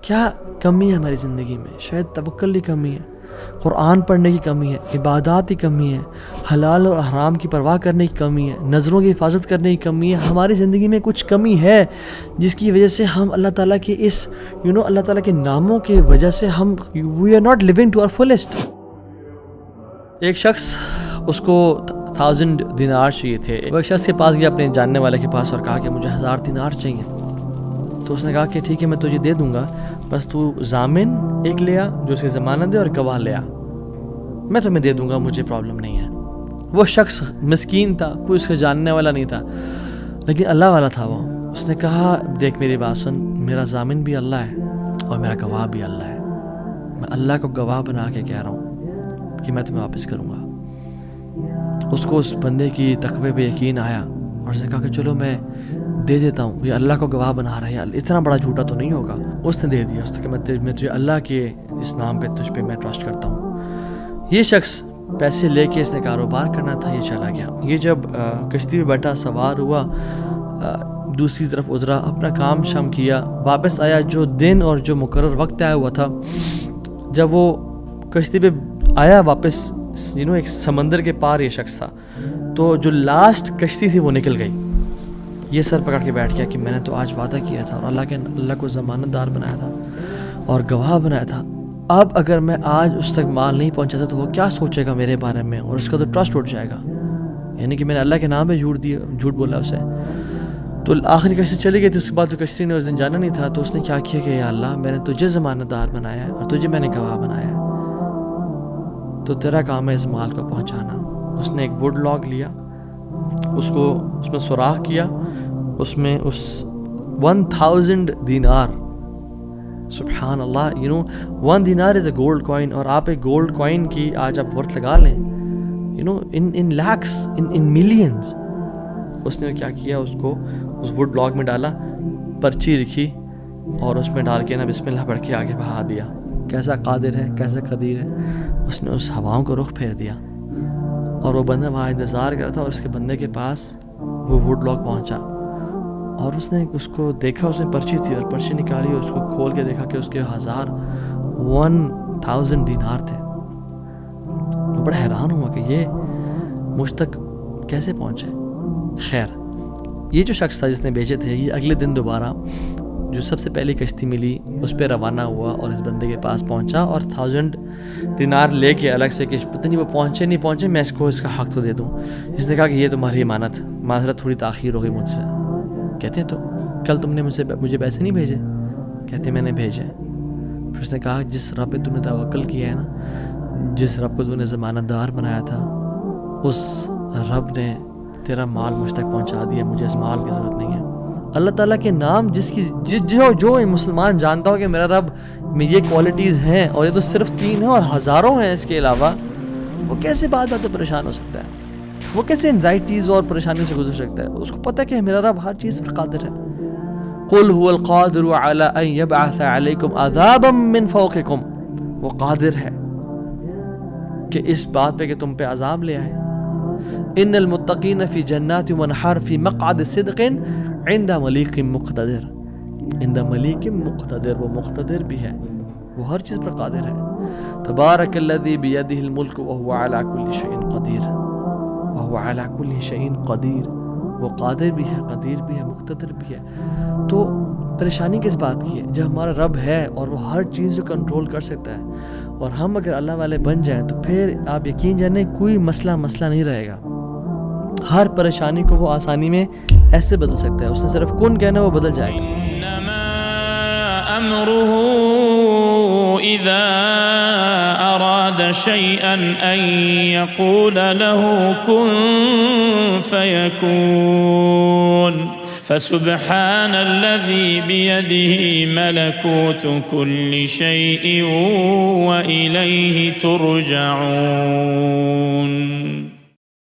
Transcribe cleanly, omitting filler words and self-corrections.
کیا کمی ہے ہماری زندگی میں؟ شاید توکل کی کمی ہے، قرآن پڑھنے کی کمی ہے، عبادات کی کمی ہے، حلال اور حرام کی پرواہ کرنے کی کمی ہے، نظروں کی حفاظت کرنے کی کمی ہے. ہماری زندگی میں کچھ کمی ہے جس کی وجہ سے ہم اللہ تعالیٰ کے اس اللہ تعالیٰ کے ناموں کی وجہ سے ہم we are not living to our fullest. ایک شخص اس کو 1000 دینار چاہیے تھے. وہ ایک شخص کے پاس گیا، اپنے جاننے والے کے پاس، اور کہا کہ مجھے 1000 دینار چاہیے. تو اس نے کہا کہ ٹھیک ہے میں تجھے دے دوں گا، بس تو ضامن ایک لے آ جو اس کی ضمانت دے اور گواہ لے آ، میں تمہیں دے دوں گا، مجھے پرابلم نہیں ہے. وہ شخص مسکین تھا، کوئی اس کے جاننے والا نہیں تھا، لیکن اللہ والا تھا وہ. اس نے کہا دیکھ میری بات سن، میرا ضامن بھی اللہ ہے اور میرا گواہ بھی اللہ ہے. میں اللہ کو گواہ بنا کے کہہ رہا ہوں کہ میں تمہیں واپس کروں گا. اس کو اس بندے کی تقوی پہ یقین آیا اور اس نے کہا کہ چلو میں دے دیتا ہوں، یہ اللہ کو گواہ بنا رہا ہے، اتنا بڑا جھوٹا تو نہیں ہوگا. اس نے دے دیا. اس نے کہا میں تجھے اللہ کے اس نام پہ تجھ پہ میں ٹرسٹ کرتا ہوں. یہ شخص پیسے لے کے اس نے کاروبار کرنا تھا، یہ چلا گیا. یہ جب کشتی پہ بیٹھا، سوار ہوا، دوسری طرف اترا، اپنا کام شام کیا، واپس آیا. جو دن اور جو مقرر وقت آیا ہوا تھا، جب وہ کشتی پہ آیا واپس، ایک سمندر کے پار یہ شخص تھا، تو جو لاسٹ کشتی تھی وہ نکل گئی. یہ سر پکڑ کے بیٹھ گیا کہ میں نے تو آج وعدہ کیا تھا اور اللہ کو ضمانت دار بنایا تھا اور گواہ بنایا تھا. اب اگر میں آج اس تک مال نہیں پہنچاتا تو وہ کیا سوچے گا میرے بارے میں، اور اس کا تو ٹرسٹ اٹھ جائے گا، یعنی کہ میں نے اللہ کے نام پہ جھوٹ بولا اسے. تو آخری کشتی چلی گئی تھی. اس کے بعد تو کشتی نے اس دن جانا نہیں تھا. تو اس نے کیا کیا کہ یا اللہ میں نے تجھے ضمانت دار بنایا ہے اور تجھے میں نے گواہ بنایا ہے، تو تیرا کام ہے اس مال کو پہنچانا. اس نے ایک ووڈ لاگ لیا، اس میں سوراخ کیا، اس میں اس 1000 دینار، سبحان اللہ، 1 دینار از اے گولڈ کوائن. اور آپ ایک گولڈ کوائن کی آج آپ ورتھ لگا لیں، ان لیکس، ان ملینز. اس نے کیا کیا، اس کو اس ووڈ لاگ میں ڈالا، پرچی لکھی اور اس میں ڈال کے بسم اللہ پڑھ کے آگے بہا دیا. کیسا قادر ہے، کیسا قدیر ہے. اس نے اس ہواؤں کو رخ پھیر دیا اور وہ بندہ وہاں انتظار کر رہا تھا، اور اس کے بندے کے پاس وہ ووڈ لاگ پہنچا اور اس نے اس کو دیکھا. اس میں پرچی تھی اور پرچی نکالی اور اس کو کھول کے دیکھا کہ اس کے 1000 دینار تھے. وہ بڑا حیران ہوا کہ یہ مجھ تک کیسے پہنچے. خیر، یہ جو شخص تھا جس نے بیچے تھے، یہ اگلے دن دوبارہ جو سب سے پہلی کشتی ملی اس پہ روانہ ہوا اور اس بندے کے پاس پہنچا اور 1000 دینار لے کے الگ سے کہ پتہ نہیں وہ پہنچے نہیں پہنچے، میں اس کو اس کا حق تو دے دوں. اس نے کہا کہ یہ تمہاری امانت، معذرت تھوڑی تاخیر ہو گئی مجھ سے. کہتے ہیں تو کل تم نے مجھے پیسے نہیں بھیجے؟ کہتے میں نے بھیجے. پھر اس نے کہا جس رب پہ تو نے توکل کیا ہے نا، جس رب کو تو نے ضمانت دار بنایا تھا، اس رب نے تیرا مال مجھ تک پہنچا دیا، مجھے اس مال کی ضرورت نہیں ہے. اللہ تعالیٰ کے نام جو مسلمان جانتا ہو کہ میرا رب میں یہ کوالٹیز ہیں، اور یہ تو صرف 3 ہیں اور ہزاروں ہیں اس کے علاوہ، وہ کیسے بات پریشان ہو سکتا ہے؟ وہ کیسے انزائٹیز اور پریشانی سے گزر سکتا ہے؟ اس کو پتہ ہے کہ میرا رب ہر چیز پر قادر ہے. قل هو القادر على ان يبعث عليكم عذابا من فوقكم، وہ قادر ہے کہ اس بات پہ کہ تم پہ عذاب لے آئے. ان المتقین فی جنات ونہر فی مقعد صدق عند ملیک مقتدر. عند ملیک مقتدر، وہ مقتدر بھی ہے، وہ ہر چیز پر قادر ہے. تبارک الذی بیدہ الملک وہو علی کل شیء قدیر، وہو علی کل شیء قدیر. وہ قادر بھی ہے، قدیر بھی ہے، مقتدر بھی ہے. تو پریشانی کس بات کی ہے جب ہمارا رب ہے اور وہ ہر چیز کو کنٹرول کر سکتا ہے، اور ہم اگر اللہ والے بن جائیں تو پھر آپ یقین جانیں کوئی مسئلہ نہیں رہے گا. ہر پریشانی کو وہ آسانی میں ایسے بدل سکتا ہے. اس نے صرف کن کہنا وہ بدل جائے گا. انما امره اذا اراد شيئا ان يقول له كن فيكون. فسبحان الذي بيده ملكوت كل شيء وإليه ترجعون.